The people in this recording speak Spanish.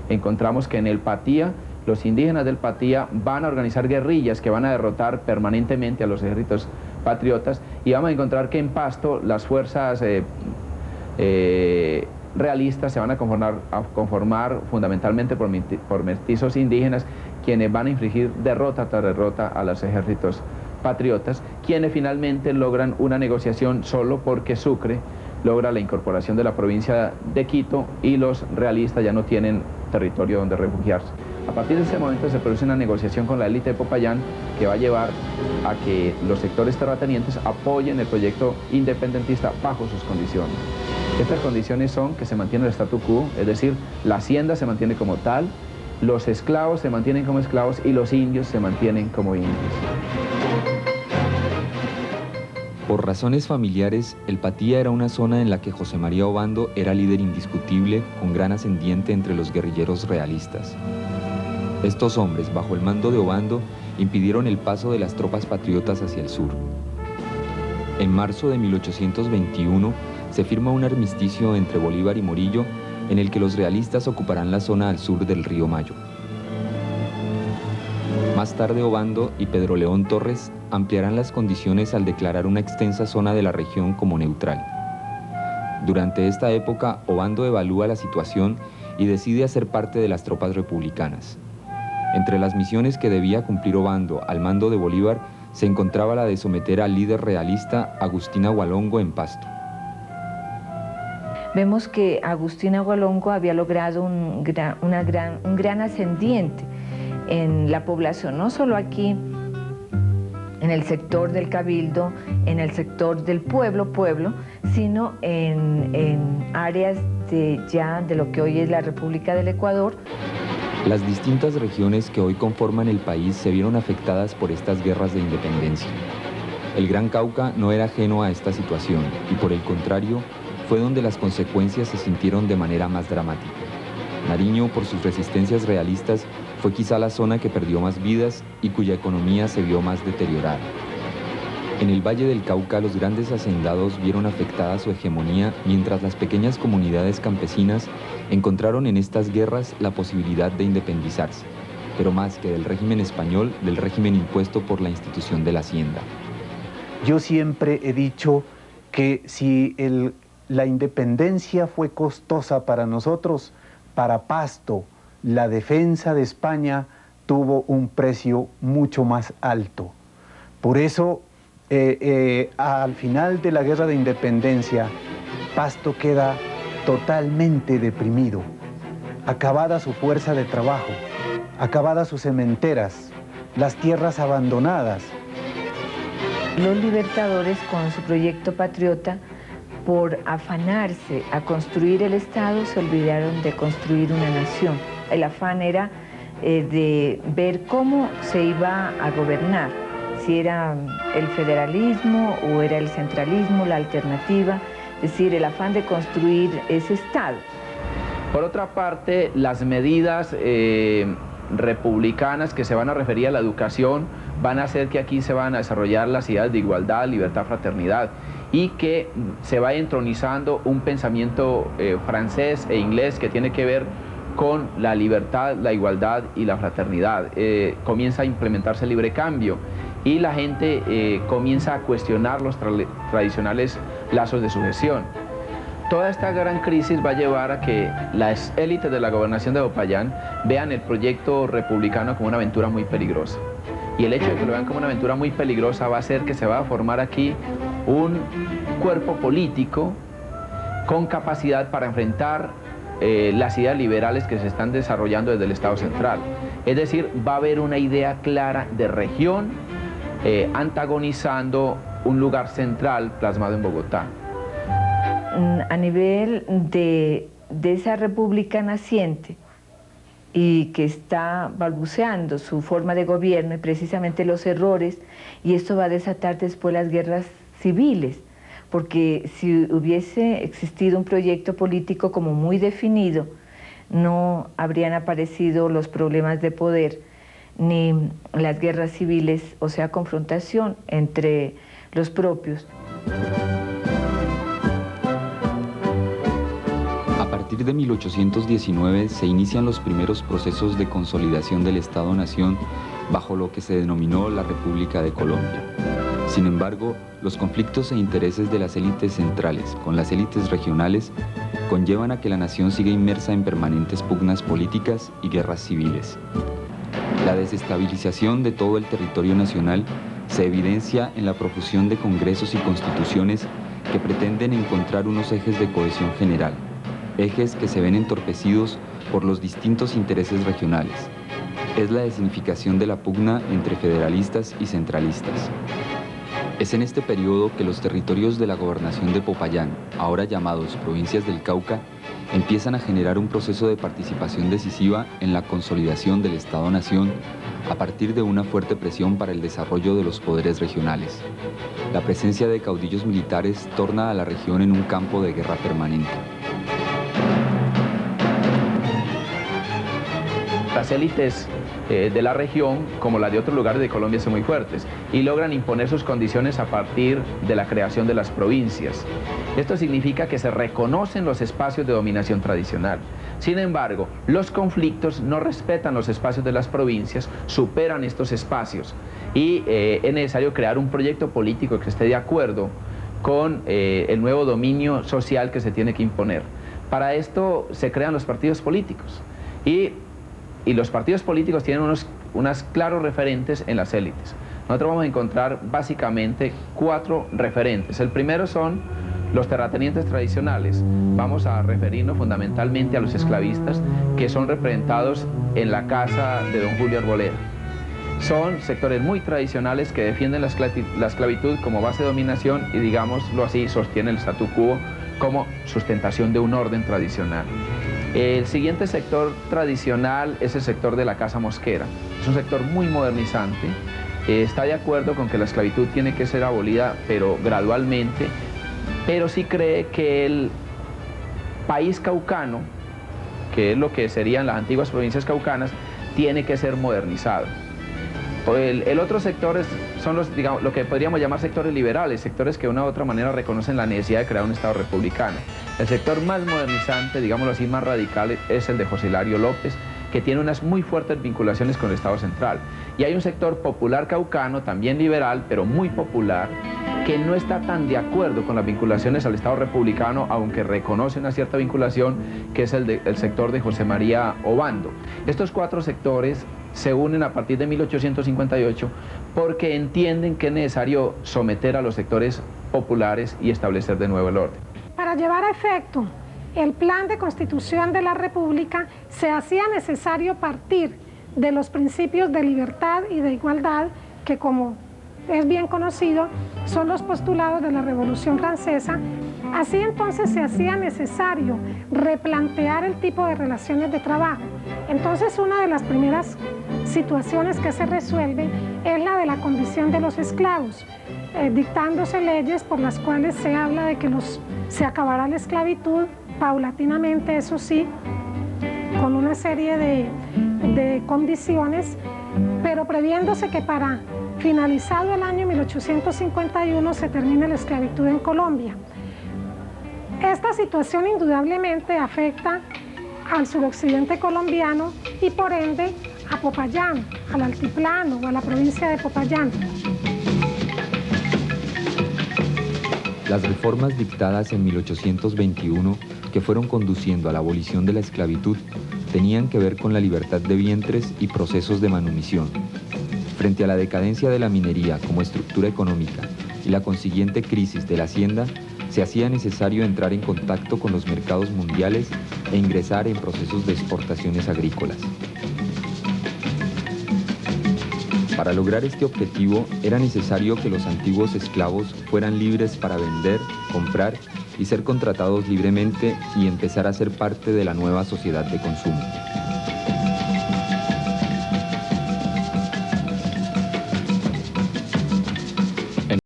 encontramos que en el Patía, los indígenas del Patía van a organizar guerrillas que van a derrotar permanentemente a los ejércitos patriotas, y vamos a encontrar que en Pasto las fuerzas realistas se van a conformar fundamentalmente por mestizos indígenas, quienes van a infligir derrota tras derrota a los ejércitos patriotas, quienes finalmente logran una negociación solo porque Sucre logra la incorporación de la provincia de Quito y los realistas ya no tienen territorio donde refugiarse. A partir de ese momento se produce una negociación con la élite de Popayán que va a llevar a que los sectores terratenientes apoyen el proyecto independentista bajo sus condiciones. Estas condiciones son que se mantiene el statu quo, es decir, la hacienda se mantiene como tal, los esclavos se mantienen como esclavos y los indios se mantienen como indios. Por razones familiares, el Patía era una zona en la que José María Obando era líder indiscutible, con gran ascendiente entre los guerrilleros realistas. Estos hombres, bajo el mando de Obando, impidieron el paso de las tropas patriotas hacia el sur. En marzo de 1821 se firma un armisticio entre Bolívar y Morillo, en el que los realistas ocuparán la zona al sur del río Mayo. Más tarde Obando y Pedro León Torres ampliarán las condiciones al declarar una extensa zona de la región como neutral. Durante esta época, Obando evalúa la situación y decide hacer parte de las tropas republicanas. Entre las misiones que debía cumplir Obando al mando de Bolívar se encontraba la de someter al líder realista Agustín Agualongo en Pasto. Vemos que Agustín Agualongo había logrado un gran ascendiente en la población, no solo aquí, en el sector del Cabildo, en el sector del pueblo, sino en áreas de lo que hoy es la República del Ecuador. Las distintas regiones que hoy conforman el país se vieron afectadas por estas guerras de independencia. El Gran Cauca no era ajeno a esta situación y, por el contrario, fue donde las consecuencias se sintieron de manera más dramática. Nariño, por sus resistencias realistas, fue quizá la zona que perdió más vidas y cuya economía se vio más deteriorada. En el Valle del Cauca, los grandes hacendados vieron afectada su hegemonía, mientras las pequeñas comunidades campesinas encontraron en estas guerras la posibilidad de independizarse, pero más que del régimen español, del régimen impuesto por la institución de la hacienda. Yo siempre he dicho que si la independencia fue costosa para nosotros, para Pasto, la defensa de España tuvo un precio mucho más alto. Por eso, al final de la guerra de independencia, Pasto queda totalmente deprimido, acabada su fuerza de trabajo, acabadas sus cementeras, las tierras abandonadas. Los libertadores, con su proyecto patriota, por afanarse a construir el Estado, se olvidaron de construir una nación. El afán era de ver cómo se iba a gobernar, si era el federalismo o era el centralismo, la alternativa, es decir, el afán de construir ese Estado. Por otra parte, las medidas republicanas que se van a referir a la educación van a hacer que aquí se van a desarrollar las ideas de igualdad, libertad, fraternidad, y que se va entronizando un pensamiento francés e inglés que tiene que ver con la libertad, la igualdad y la fraternidad. Comienza a implementarse el libre cambio y la gente comienza a cuestionar los tradicionales lazos de sucesión. Toda esta gran crisis va a llevar a que las élites de la gobernación de Popayán vean el proyecto republicano como una aventura muy peligrosa. Y el hecho de que lo vean como una aventura muy peligrosa va a hacer que se va a formar aquí un cuerpo político con capacidad para enfrentar las ideas liberales que se están desarrollando desde el Estado central. Es decir, va a haber una idea clara de región antagonizando un lugar central plasmado en Bogotá. A nivel de esa república naciente y que está balbuceando su forma de gobierno y precisamente los errores, y esto va a desatar después las guerras civiles, porque si hubiese existido un proyecto político como muy definido, no habrían aparecido los problemas de poder ni las guerras civiles, o sea, confrontación entre los propios. A partir partir de 1819 se inician los primeros procesos de consolidación del Estado-Nación bajo lo que se denominó la República de Colombia. Sin embargo, los conflictos e intereses de las élites centrales con las élites regionales conllevan a que la nación siga inmersa en permanentes pugnas políticas y guerras civiles. La desestabilización de todo el territorio nacional se evidencia en la profusión de congresos y constituciones que pretenden encontrar unos ejes de cohesión general, ejes que se ven entorpecidos por los distintos intereses regionales. Es la designificación de la pugna entre federalistas y centralistas. Es en este periodo que los territorios de la gobernación de Popayán, ahora llamados provincias del Cauca, empiezan a generar un proceso de participación decisiva en la consolidación del Estado-Nación a partir de una fuerte presión para el desarrollo de los poderes regionales. La presencia de caudillos militares torna a la región en un campo de guerra permanente. Las élites de la región, como la de otros lugares de Colombia, son muy fuertes y logran imponer sus condiciones a partir de la creación de las provincias. Esto significa que se reconocen los espacios de dominación tradicional. Sin embargo, los conflictos no respetan los espacios de las provincias, superan estos espacios y es necesario crear un proyecto político que esté de acuerdo con el nuevo dominio social que se tiene que imponer. Para esto se crean los partidos políticos y los partidos políticos tienen unos claros referentes en las élites. Nosotros vamos a encontrar básicamente 4 referentes. El primero son los terratenientes tradicionales. Vamos a referirnos fundamentalmente a los esclavistas, que son representados en la casa de don Julio Arboleda. Son sectores muy tradicionales que defienden la esclavitud como base de dominación y, digámoslo así, sostienen el statu quo como sustentación de un orden tradicional. El siguiente sector tradicional es el sector de la casa mosquera. Es un sector muy modernizante, está de acuerdo con que la esclavitud tiene que ser abolida, pero gradualmente, pero sí cree que el país caucano, que es lo que serían las antiguas provincias caucanas, tiene que ser modernizado. El otro sector son digamos, lo que podríamos llamar sectores liberales, sectores que de una u otra manera reconocen la necesidad de crear un Estado republicano. El sector más modernizante, digámoslo así, más radical, es el de José Hilario López, que tiene unas muy fuertes vinculaciones con el Estado central. Y hay un sector popular caucano, también liberal, pero muy popular, que no está tan de acuerdo con las vinculaciones al Estado republicano, aunque reconoce una cierta vinculación, que es el sector de José María Obando. Estos 4 sectores se unen a partir de 1858 porque entienden que es necesario someter a los sectores populares y establecer de nuevo el orden. Para llevar a efecto el plan de constitución de la República se hacía necesario partir de los principios de libertad y de igualdad que, como es bien conocido, son los postulados de la Revolución Francesa. Así entonces se hacía necesario replantear el tipo de relaciones de trabajo. Entonces una de las primeras situaciones que se resuelve es la de la condición de los esclavos, dictándose leyes por las cuales se habla de que se acabará la esclavitud paulatinamente, eso sí, con una serie de condiciones, pero previéndose que para finalizado el año 1851 se termine la esclavitud en Colombia. Esta situación indudablemente afecta al suroccidente colombiano y por ende a Popayán, al altiplano o a la provincia de Popayán. Las reformas dictadas en 1821, que fueron conduciendo a la abolición de la esclavitud, tenían que ver con la libertad de vientres y procesos de manumisión. Frente a la decadencia de la minería como estructura económica y la consiguiente crisis de la hacienda, se hacía necesario entrar en contacto con los mercados mundiales e ingresar en procesos de exportaciones agrícolas. Para lograr este objetivo, era necesario que los antiguos esclavos fueran libres para vender, comprar y ser contratados libremente y empezar a ser parte de la nueva sociedad de consumo.